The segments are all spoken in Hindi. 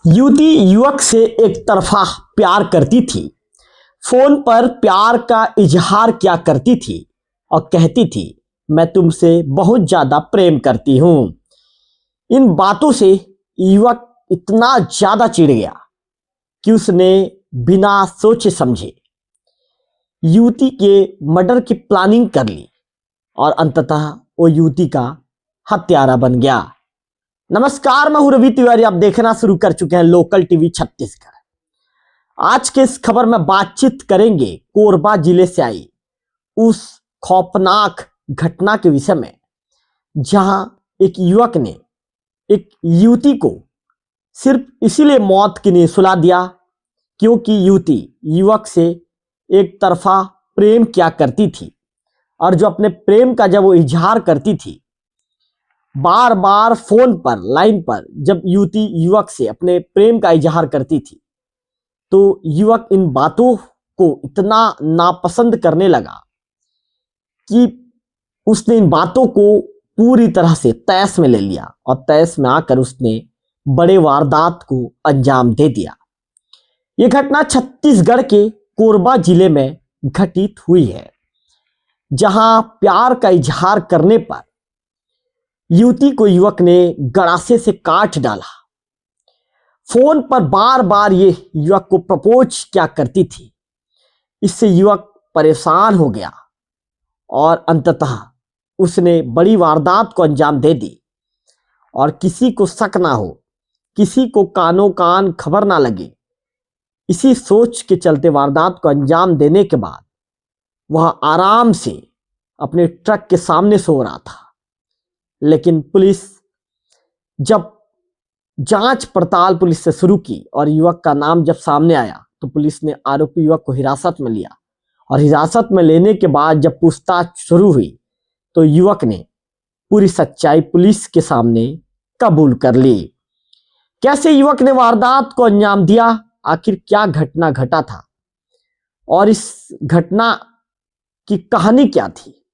युवती युवक से एक तरफा प्यार करती थी। फोन पर प्यार का इजहार किया करती थी और कहती थी, मैं तुमसे बहुत ज्यादा प्रेम करती हूं। इन बातों से युवक इतना ज्यादा चिढ़ गया कि उसने बिना सोचे समझे युवती के मर्डर की प्लानिंग कर ली और अंततः वो युवती का हत्यारा बन गया। नमस्कार, मैं हूं रवि तिवारी। आप देखना शुरू कर चुके हैं लोकल टीवी छत्तीसगढ़। आज के इस खबर में बातचीत करेंगे कोरबा जिले से आई उस खौफनाक घटना के विषय में, जहां एक युवक ने एक युवती को सिर्फ इसीलिए मौत के लिए सुला दिया क्योंकि युवती युवक से एक तरफा प्रेम किया करती थी। और जो अपने प्रेम का जब वो इजहार करती थी, बार बार फोन पर लाइन पर जब युवती युवक से अपने प्रेम का इजहार करती थी, तो युवक इन बातों को इतना नापसंद करने लगा कि उसने इन बातों को पूरी तरह से तैश में ले लिया और तैश में आकर उसने बड़े वारदात को अंजाम दे दिया। यह घटना छत्तीसगढ़ के कोरबा जिले में घटित हुई है, जहां प्यार का इजहार करने पर युवती को युवक ने गड़ासे से काट डाला। फोन पर बार बार ये युवक को प्रपोज क्या करती थी। इससे युवक परेशान हो गया और अंततः उसने बड़ी वारदात को अंजाम दे दी। और किसी को शक ना हो, किसी को कानों कान खबर ना लगे, इसी सोच के चलते वारदात को अंजाम देने के बाद वह आराम से अपने ट्रक के सामने सो रहा था। लेकिन पुलिस जब जांच पड़ताल पुलिस से शुरू की और युवक का नाम जब सामने आया, तो पुलिस ने आरोपी युवक को हिरासत में लिया। और हिरासत में लेने के बाद जब पूछताछ शुरू हुई, तो युवक ने पूरी सच्चाई पुलिस के सामने कबूल कर ली। कैसे युवक ने वारदात को अंजाम दिया, आखिर क्या घटना घटा था और इस घटना की कहानी क्या थी,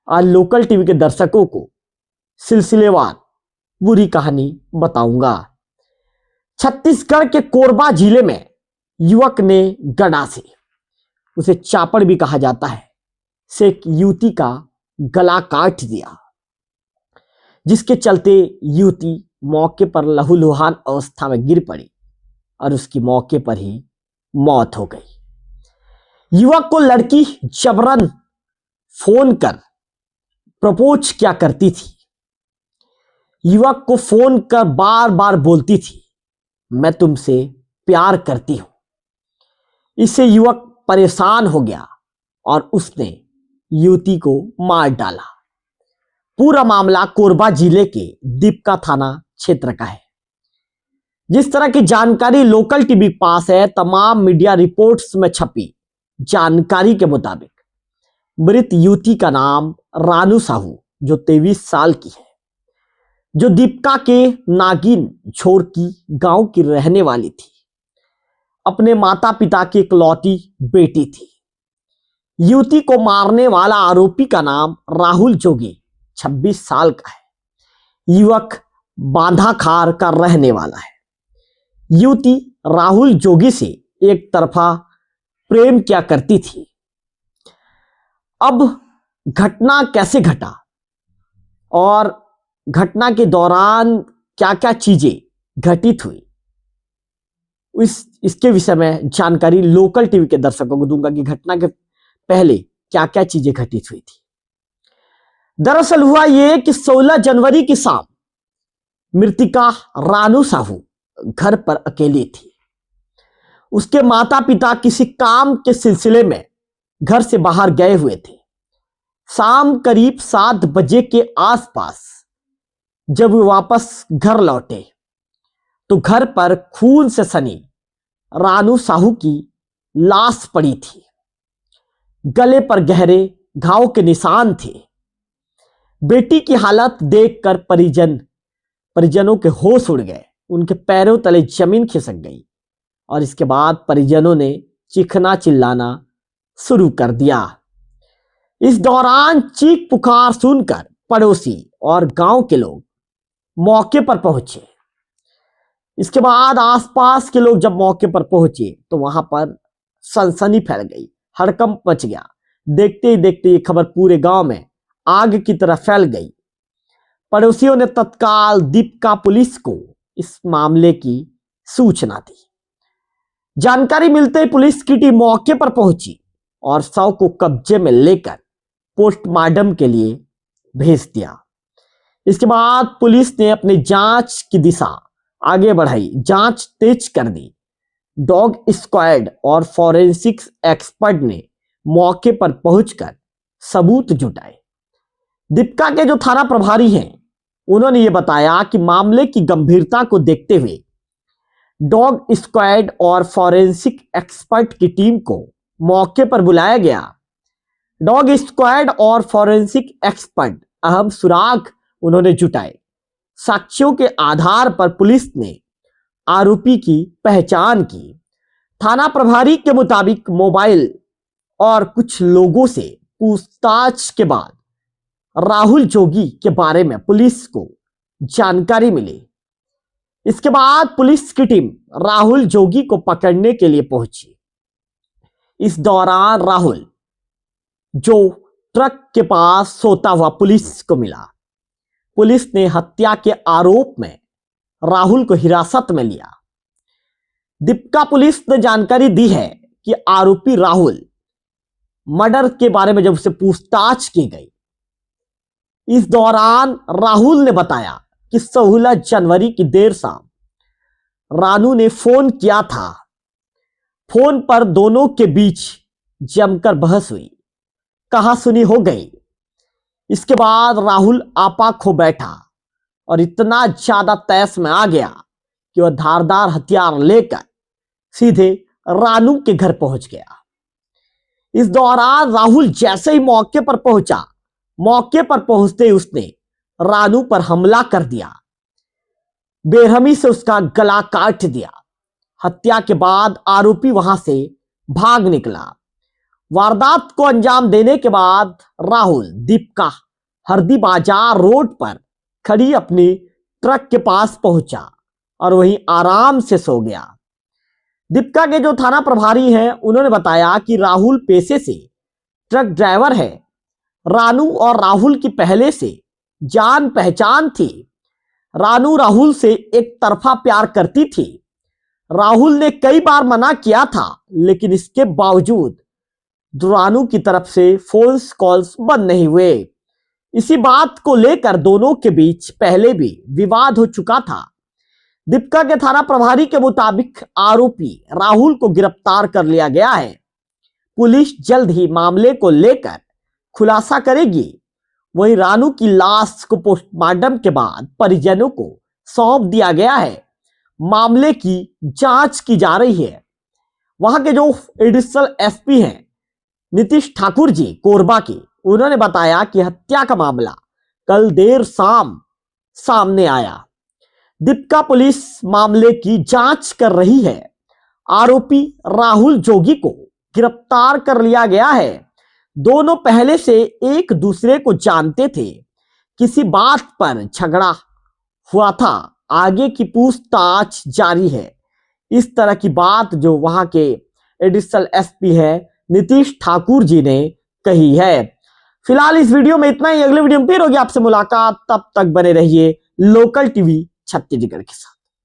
आज लोकल टीवी के दर्शकों को सिलसिलेवार पूरी कहानी बताऊंगा। छत्तीसगढ़ के कोरबा जिले में युवक ने गड़ासे, उसे चापड़ भी कहा जाता है, से एक युवती का गला काट दिया, जिसके चलते युवती मौके पर लहूलुहान अवस्था में गिर पड़ी और उसकी मौके पर ही मौत हो गई। युवक को लड़की जबरन फोन कर प्रपोज क्या करती थी। युवक को फोन कर बार बार बोलती थी, मैं तुमसे प्यार करती हूं। इससे युवक परेशान हो गया और उसने युवती को मार डाला। पूरा मामला कोरबा जिले के दीपका थाना क्षेत्र का है। जिस तरह की जानकारी लोकल टीवी के पास है, तमाम मीडिया रिपोर्ट्स में छपी जानकारी के मुताबिक मृत युवती का नाम रानू साहू, जो 23 साल की है, जो दीपका के नागिन झोरकी गांव की रहने वाली थी। अपने माता पिता की इकलौती बेटी थी। युवती को मारने वाला आरोपी का नाम राहुल जोगी 26 साल का है। युवक बांधाखार का रहने वाला है। युवती राहुल जोगी से एक तरफा प्रेम क्या करती थी। अब घटना कैसे घटा और घटना के दौरान क्या क्या चीजें घटित हुई, इसके विषय में जानकारी लोकल टीवी के दर्शकों को दूंगा कि घटना के पहले क्या क्या चीजें घटित हुई थी। दरअसल हुआ यह कि 16 जनवरी की शाम मृतिका रानू साहू घर पर अकेली थी। उसके माता पिता किसी काम के सिलसिले में घर से बाहर गए हुए थे। शाम करीब 7 बजे के आसपास जब वे वापस घर लौटे, तो घर पर खून से सनी रानू साहू की लाश पड़ी थी। गले पर गहरे घाव के निशान थे। बेटी की हालत देखकर परिजनों के होश उड़ गए। उनके पैरों तले जमीन खिसक गई और इसके बाद परिजनों ने चीखना चिल्लाना शुरू कर दिया। इस दौरान चीख पुकार सुनकर पड़ोसी और गांव के लोग मौके पर पहुंचे। इसके बाद आसपास के लोग जब मौके पर पहुंचे तो वहां पर सनसनी फैल गई, हड़कंप मच गया। देखते ही देखते ये खबर पूरे गांव में आग की तरह फैल गई। पड़ोसियों ने तत्काल दीपिका पुलिस को इस मामले की सूचना दी। जानकारी मिलते ही पुलिस की टीम मौके पर पहुंची और शव को कब्जे में लेकर पोस्टमार्टम के लिए भेज दिया। इसके बाद पुलिस ने अपनी जांच की दिशा आगे बढ़ाई, जांच तेज कर दी। डॉग स्क्वाड और फॉरेंसिक्स एक्सपर्ट ने मौके पर पहुंचकर सबूत जुटाए। दीपिका के जो थाना प्रभारी हैं उन्होंने ये बताया कि मामले की गंभीरता को देखते हुए डॉग स्क्वाड और फॉरेंसिक एक्सपर्ट की टीम को मौके पर बुलाया गया। डॉग स्क्वाड और फॉरेंसिक एक्सपर्ट अहम सुराग उन्होंने जुटाए। साक्ष्यों के आधार पर पुलिस ने आरोपी की पहचान की। थाना प्रभारी के मुताबिक मोबाइल और कुछ लोगों से पूछताछ के बाद राहुल जोगी के बारे में पुलिस को जानकारी मिली। इसके बाद पुलिस की टीम राहुल जोगी को पकड़ने के लिए पहुंची। इस दौरान राहुल जो ट्रक के पास सोता हुआ पुलिस को मिला। पुलिस ने हत्या के आरोप में राहुल को हिरासत में लिया। दीपिका पुलिस ने जानकारी दी है कि आरोपी राहुल मर्डर के बारे में जब उससे पूछताछ की गई, इस दौरान राहुल ने बताया कि 16 जनवरी की देर शाम रानू ने फोन किया था। फोन पर दोनों के बीच जमकर बहस हुई, कहासुनी हो गई। इसके बाद राहुल आपा खो बैठा और इतना ज्यादा तैश में आ गया कि वह धारदार हथियार लेकर सीधे रानू के घर पहुंच गया। इस दौरान राहुल जैसे ही मौके पर पहुंचा, मौके पर पहुंचते ही उसने रानू पर हमला कर दिया, बेरहमी से उसका गला काट दिया। हत्या के बाद आरोपी वहां से भाग निकला। वारदात को अंजाम देने के बाद राहुल दीपिका हरदी बाजार रोड पर खड़ी अपनी ट्रक के पास पहुंचा और वहीं आराम से सो गया। दीपिका के जो थाना प्रभारी हैं उन्होंने बताया कि राहुल पेशे से ट्रक ड्राइवर है। रानू और राहुल की पहले से जान पहचान थी। रानू राहुल से एक तरफा प्यार करती थी। राहुल ने कई बार मना किया था, लेकिन इसके बावजूद रानू की तरफ से फोन कॉल्स बंद नहीं हुए। इसी बात को लेकर दोनों के बीच पहले भी विवाद हो चुका था। दीपिका के थाना प्रभारी के मुताबिक आरोपी राहुल को गिरफ्तार कर लिया गया है। पुलिस जल्द ही मामले को लेकर खुलासा करेगी। वहीं रानू की लाश को पोस्टमार्टम के बाद परिजनों को सौंप दिया गया है। मामले की जांच की जा रही है। वहां के जो एडिशनल एसपी हैं नीतीश ठाकुर जी कोरबा के, उन्होंने बताया कि हत्या का मामला कल देर शाम सामने आया। दीपिका पुलिस मामले की जांच कर रही है। आरोपी राहुल जोगी को गिरफ्तार कर लिया गया है। दोनों पहले से एक दूसरे को जानते थे। किसी बात पर झगड़ा हुआ था। आगे की पूछताछ जारी है। इस तरह की बात जो वहां के एडिशनल एसपी है नीतीश ठाकुर जी ने कही है। फिलहाल इस वीडियो में इतना ही। अगले वीडियो में फिर होगी आपसे मुलाकात। तब तक बने रहिए लोकल टीवी छत्तीसगढ़ के साथ।